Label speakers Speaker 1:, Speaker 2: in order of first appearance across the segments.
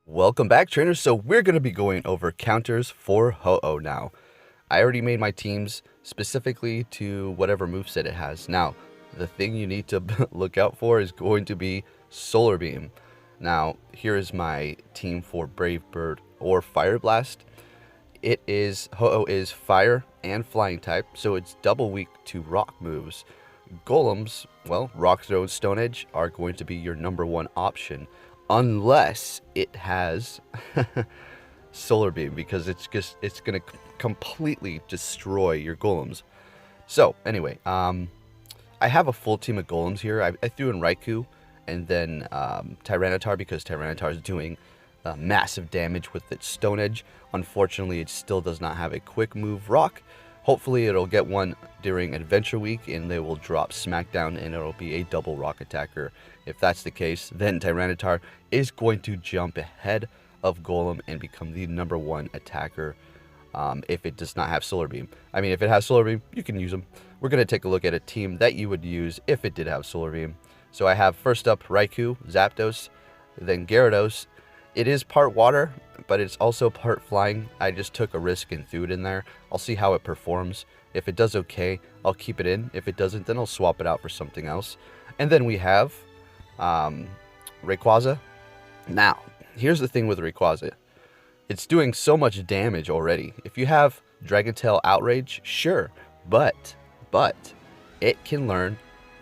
Speaker 1: Welcome back, trainers. So we're going to be going over counters for Ho-Oh now. I already made my teams specifically to whatever moveset it has. Now, the thing you need to look out for is going to be Solar Beam. Now, here is my team for Brave Bird or Fire Blast. Ho-Oh is Fire and Flying type, so it's double weak to Rock moves. Golems, well, Rock Throw and Stone Edge are going to be your number one option. Unless it has Solar Beam, because it's going to completely destroy your golems. So anyway, I have a full team of golems here. I threw in Raikou and then Tyranitar, because Tyranitar is doing massive damage with its Stone Edge. Unfortunately, it still does not have a quick move Rock. Hopefully it'll get one during Adventure Week and they will drop Smackdown and it'll be a double rock attacker. If that's the case, then Tyranitar is going to jump ahead of Golem and become the number one attacker if it does not have Solar Beam. I mean, if it has Solar Beam, you can use them. We're going to take a look at a team that you would use if it did have Solar Beam. So I have first up Raikou, Zapdos, then Gyarados. It is part water, but it's also part flying. I just took a risk and threw it in there. I'll see how it performs. If it does okay, I'll keep it in. If it doesn't, then I'll swap it out for something else. And then we have Rayquaza. Now, here's the thing with Rayquaza. It's doing so much damage already. If you have Dragon Tail Outrage, sure. But it can learn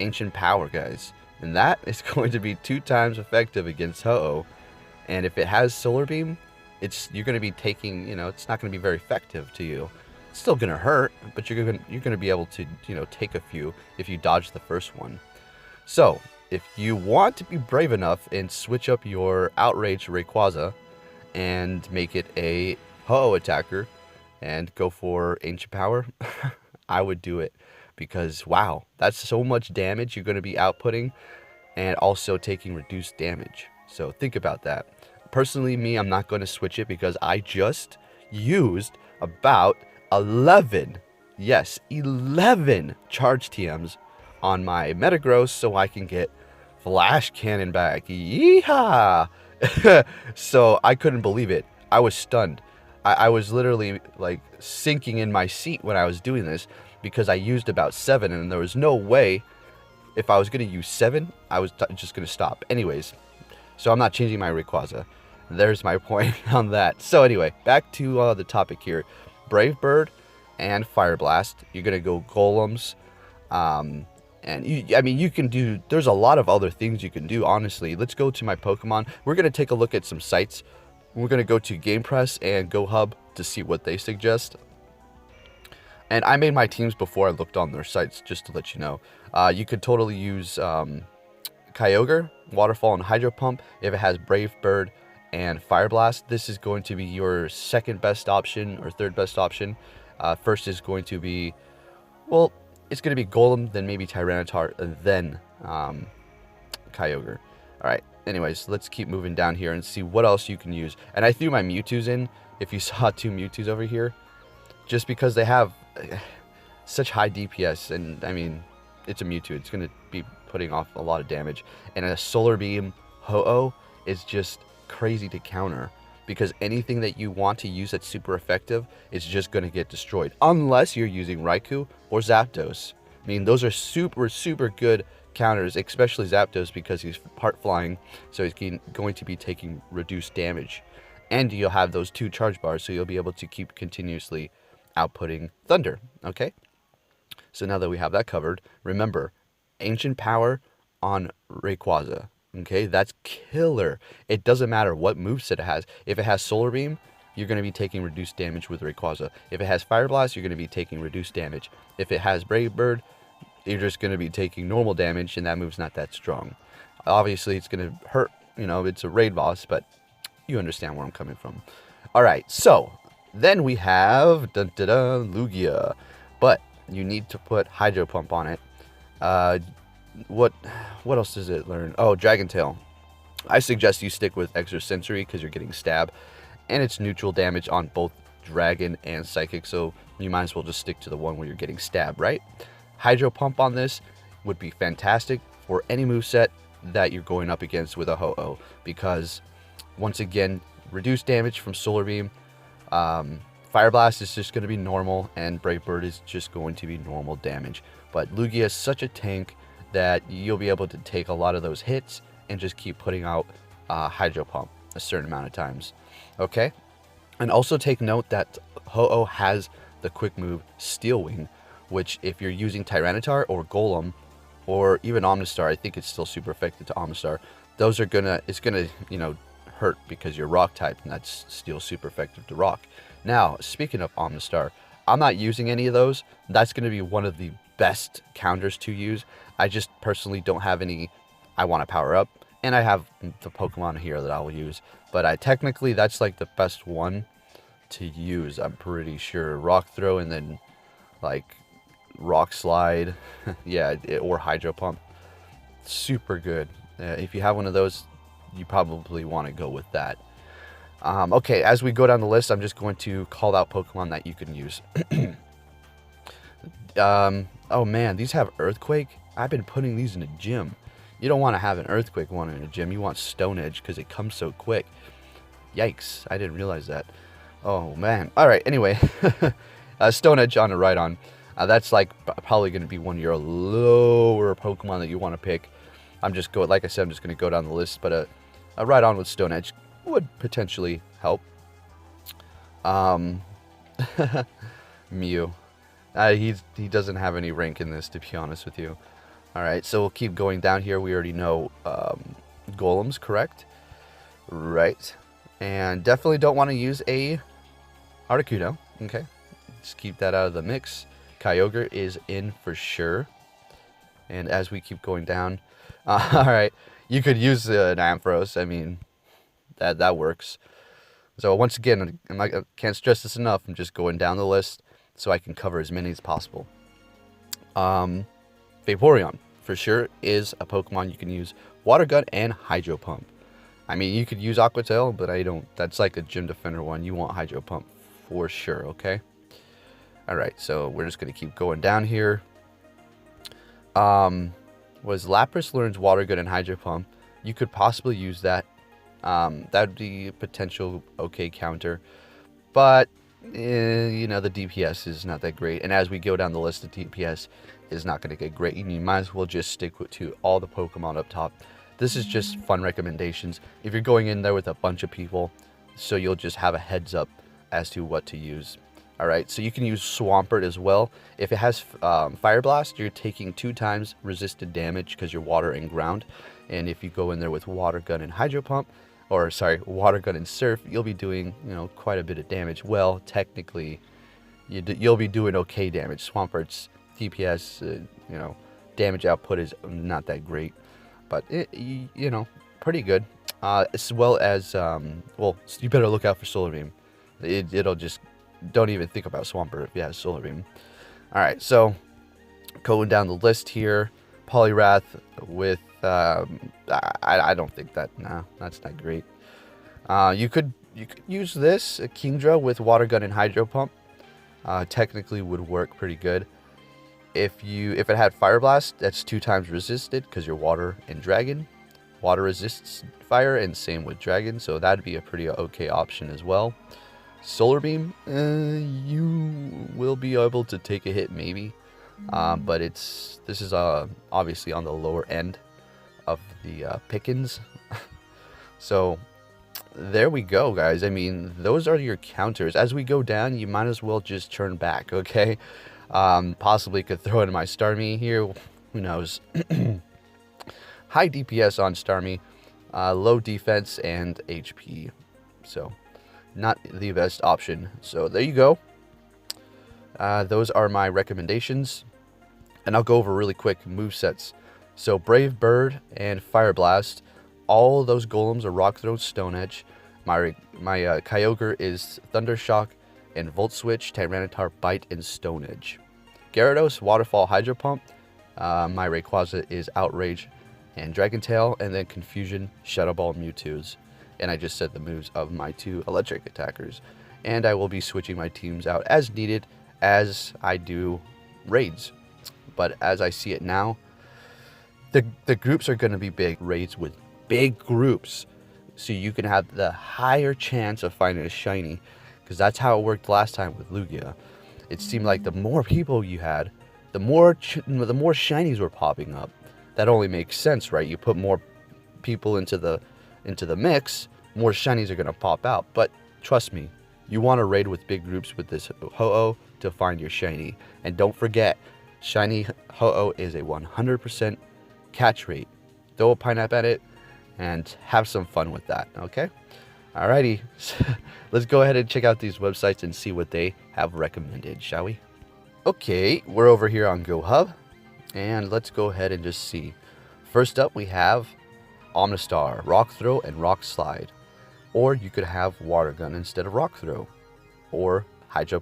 Speaker 1: Ancient Power, guys. And that is going to be 2 times effective against Ho-Oh. And if it has Solar Beam, you're going to be taking, it's not going to be very effective to you. It's still going to hurt, but you're going to be able to, take a few if you dodge the first one. So, if you want to be brave enough and switch up your Outrage Rayquaza and make it a Ho-Oh attacker and go for Ancient Power, I would do it. Because, wow, that's so much damage you're going to be outputting and also taking reduced damage. So think about that. Personally, I'm not going to switch it because I just used about 11 charge TMs on my Metagross so I can get Flash Cannon back. Yeehaw! So I couldn't believe it. I was stunned. I was literally like sinking in my seat when I was doing this because I used about 7 and there was no way if I was going to use 7, I was just going to stop. Anyways, so I'm not changing my Rayquaza. There's my point on that. So anyway, back to the topic here. Brave Bird and Fire Blast. You're going to go Golems. You can do, there's a lot of other things you can do, honestly. Let's go to my Pokemon. We're going to take a look at some sites. We're going to go to Game Press and Go Hub to see what they suggest. And I made my teams before I looked on their sites, just to let you know. You could totally use Kyogre, Waterfall, and Hydro Pump if it has Brave Bird and Fire Blast. This is going to be your second best option or third best option. First is going to be, well, it's going to be Golem, then maybe Tyranitar, and then Kyogre. Alright, anyways, let's keep moving down here and see what else you can use. And I threw my Mewtwo's in, if you saw 2 Mewtwo's over here, just because they have such high DPS, and I mean, it's a Mewtwo. It's going to be putting off a lot of damage. And a Solar Beam Ho-Oh is just crazy to counter, because anything that you want to use that's super effective is just going to get destroyed. Unless you're using Raikou or Zapdos. I mean, those are super good counters, especially Zapdos, because he's part flying, so he's going to be taking reduced damage. And you'll have those 2 charge bars, so you'll be able to keep continuously outputting Thunder, okay? So now that we have that covered, remember, Ancient Power on Rayquaza, okay? That's killer. It doesn't matter what moveset it has. If it has Solar Beam, you're going to be taking reduced damage with Rayquaza. If it has Fire Blast, you're going to be taking reduced damage. If it has Brave Bird, you're just going to be taking normal damage, and that move's not that strong. Obviously, it's going to hurt, it's a raid boss, but you understand where I'm coming from. Alright, so then we have Lugia, but you need to put Hydro Pump on it. What else does it learn? Oh, Dragon Tail. I suggest you stick with Extrasensory because you're getting Stab, and it's neutral damage on both Dragon and Psychic, so you might as well just stick to the one where you're getting Stab, right? Hydro Pump on this would be fantastic for any moveset that you're going up against with a Ho-Oh, because Once again, reduced damage from Solar Beam. Fire Blast is just going to be normal, and Brave Bird is just going to be normal damage. But Lugia is such a tank that you'll be able to take a lot of those hits and just keep putting out Hydro Pump a certain amount of times. Okay? And also take note that Ho-Oh has the quick move Steel Wing, which if you're using Tyranitar or Golem, or even Omnistar, I think it's still super effective to Omnistar, those are it's gonna, you know, hurt because you're rock type, and that's still super effective to rock. Now, speaking of Omnistar, I'm not using any of those. That's gonna be one of the best counters to use. I just personally don't have any I want to power up, and I have the Pokemon here that I will use, but technically that's like the best one to use, I'm pretty sure. Rock Throw, and then like Rock Slide, yeah, or Hydro Pump. Super good. If you have one of those, you probably want to go with that. Okay, as we go down the list, I'm just going to call out Pokemon that you can use. Oh man, these have Earthquake. I've been putting these in a gym. You don't want to have an Earthquake one in a gym. You want Stone Edge because it comes so quick. Yikes, I didn't realize that. Oh man. Alright, anyway. Stone Edge on a Rhydon. That's like probably going to be one of your lower Pokemon that you want to pick. Like I said, I'm just going to go down the list, but a Rhydon with Stone Edge would potentially help. Mew. He doesn't have any rank in this, to be honest with you. Alright, so we'll keep going down here. We already know Golems, correct? Right. And definitely don't want to use a Articuno. Okay. Just keep that out of the mix. Kyogre is in for sure. And as we keep going down, alright, you could use an Ampharos. I mean, that works. So once again, I can't stress this enough. I'm just going down the list so I can cover as many as possible. Vaporeon, for sure, is a Pokemon you can use Water Gun and Hydro Pump. I mean, you could use Aqua Tail, but I don't. That's like a Gym Defender one. You want Hydro Pump for sure, okay? Alright, so we're just going to keep going down here. Lapras learns Water Gun and Hydro Pump. You could possibly use that. That would be a potential okay counter. But, you know, the DPS is not that great. And as we go down the list, the DPS is not going to get great. You might as well just stick to all the Pokemon up top. This is just fun recommendations. If you're going in there with a bunch of people, so you'll just have a heads up as to what to use. Alright, so you can use Swampert as well. If it has Fire Blast, you're taking 2 times resisted damage because you're water and ground. And if you go in there with Water Gun and Hydro Pump, or sorry, Water Gun and Surf, you'll be doing, you know, quite a bit of damage. Well, technically, you'll be doing okay damage. Swampert's DPS, you know, damage output is not that great, but you know, pretty good. As well as, well, you better look out for Solar Beam. It'll just, don't even think about Swampert if you have Solar Beam. Alright, so going down the list here, Poliwrath with, I don't think that, nah, that's not great. You could use this, Kingdra with Water Gun and Hydro Pump. Technically would work pretty good. If it had Fire Blast, that's 2 times resisted because you're water and dragon. Water resists fire, and same with dragon, so that'd be a pretty okay option as well. Solar Beam, you will be able to take a hit maybe, but this is obviously on the lower end of the pickings. So there we go, guys. I mean, those are your counters. As we go down, you might as well just turn back, okay? Possibly could throw in my Starmie here. Who knows? High DPS on Starmie, low defense and HP. So not the best option. So there you go. Those are my recommendations. And I'll go over really quick movesets. So Brave Bird and Fire Blast. All those golems are Rock Throw, Stone Edge. My Kyogre is Thunder Shock and Volt Switch, Tyranitar, Bite, and Stone Edge. Gyarados, Waterfall, Hydro Pump. My Rayquaza is Outrage and Dragon Tail, and then Confusion, Shadow Ball, Mewtwo's. And I just said the moves of my 2 electric attackers. And I will be switching my teams out as needed as I do raids. But as I see it now, the groups are going to be big. Raids with big groups. so you can have the higher chance of finding a shiny, because that's how it worked last time with Lugia. It seemed like the more people you had, the more shinies were popping up. That only makes sense, right? You put more people into the mix, more shinies are gonna pop out. But trust me, you want to raid with big groups with this Ho-Oh to find your shiny. And don't forget, shiny Ho-Oh is a 100% catch rate. Throw a pineapple at it and have some fun with that, okay? Alrighty, let's go ahead and check out these websites and see what they have recommended, shall we? Okay, we're over here on GoHub, and let's go ahead and just see. First up, we have Omnistar, Rock Throw, and Rock Slide. Or you could have Water Gun instead of Rock Throw. Or Hydro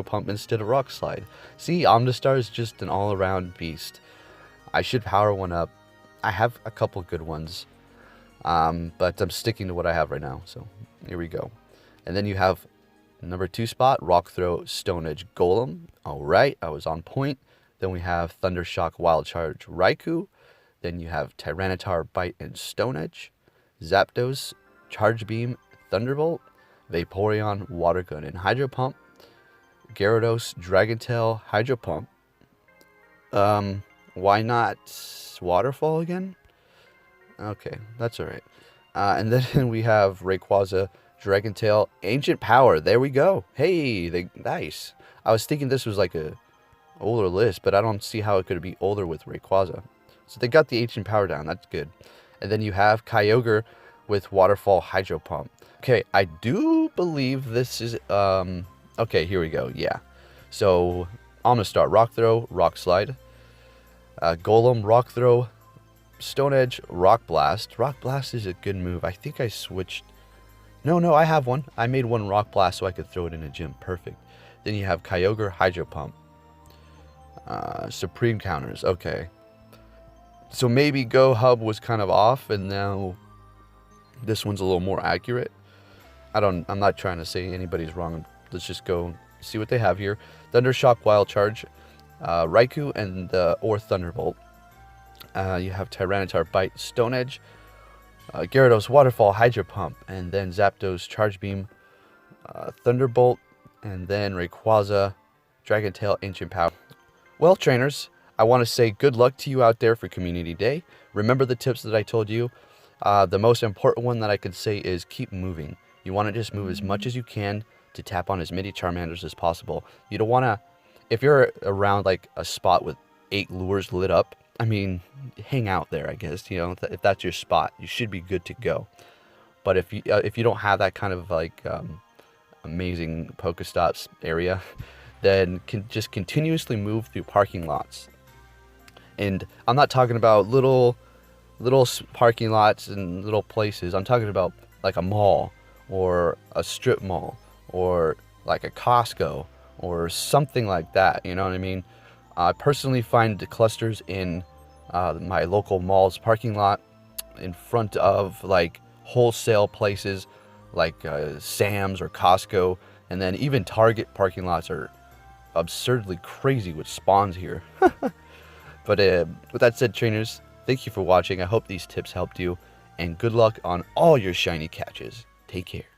Speaker 1: Pump instead of Rock Slide. See, Omnistar is just an all-around beast. I should power one up. I have a couple good ones. But I'm sticking to what I have right now. So, here we go. And then you have number 2 spot, Rock Throw, Stone Edge, Golem. Alright, I was on point. Then we have Thundershock, Wild Charge, Raikou. Then you have Tyranitar, Bite, and Stone Edge. Zapdos, Charge Beam, Thunderbolt. Vaporeon, Water Gun, and Hydro Pump. Gyarados, Dragon Tail, Hydro Pump. Why not Waterfall again? Okay, that's alright. And then we have Rayquaza, Dragon Tail, Ancient Power. There we go. Hey, nice. I was thinking this was like a older list, but I don't see how it could be older with Rayquaza. So they got the Ancient Power down. That's good. And then you have Kyogre with Waterfall, Hydro Pump. Okay, I do believe this is... okay, here we go. Yeah. So, Omnistar, Rock Throw, Rock Slide. Golem, Rock Throw. Stone Edge, Rock Blast. Rock Blast is a good move. I think I switched... No, I have one. I made one Rock Blast so I could throw it in a gym. Perfect. Then you have Kyogre, Hydro Pump. Supreme Counters. Okay. So maybe Go Hub was kind of off, and now this one's a little more accurate. I'm not trying to say anybody's wrong. Let's just go see what they have here. Thundershock, Wild Charge, Raikou, and or Thunderbolt. You have Tyranitar, Bite, Stone Edge, Gyarados, Waterfall, Hydro Pump, and then Zapdos, Charge Beam, Thunderbolt, and then Rayquaza, Dragon Tail, Ancient Power. Well, trainers, I want to say good luck to you out there for Community Day. Remember the tips that I told you. The most important one that I could say is keep moving. You want to just move as much as you can to tap on as many Charmanders as possible. You don't want to, if you're around like a spot with 8 lures lit up, I mean, hang out there, I guess. You know, if that's your spot, you should be good to go. But if you don't have that kind of like amazing Pokestops area, then just continuously move through parking lots. And I'm not talking about little parking lots and little places. I'm talking about like a mall or a strip mall or like a Costco or something like that. You know what I mean? I personally find the clusters in my local mall's parking lot in front of like wholesale places like Sam's or Costco, and then even Target parking lots are absurdly crazy with spawns here. But with that said, trainers, thank you for watching. I hope these tips helped you, and good luck on all your shiny catches. Take care.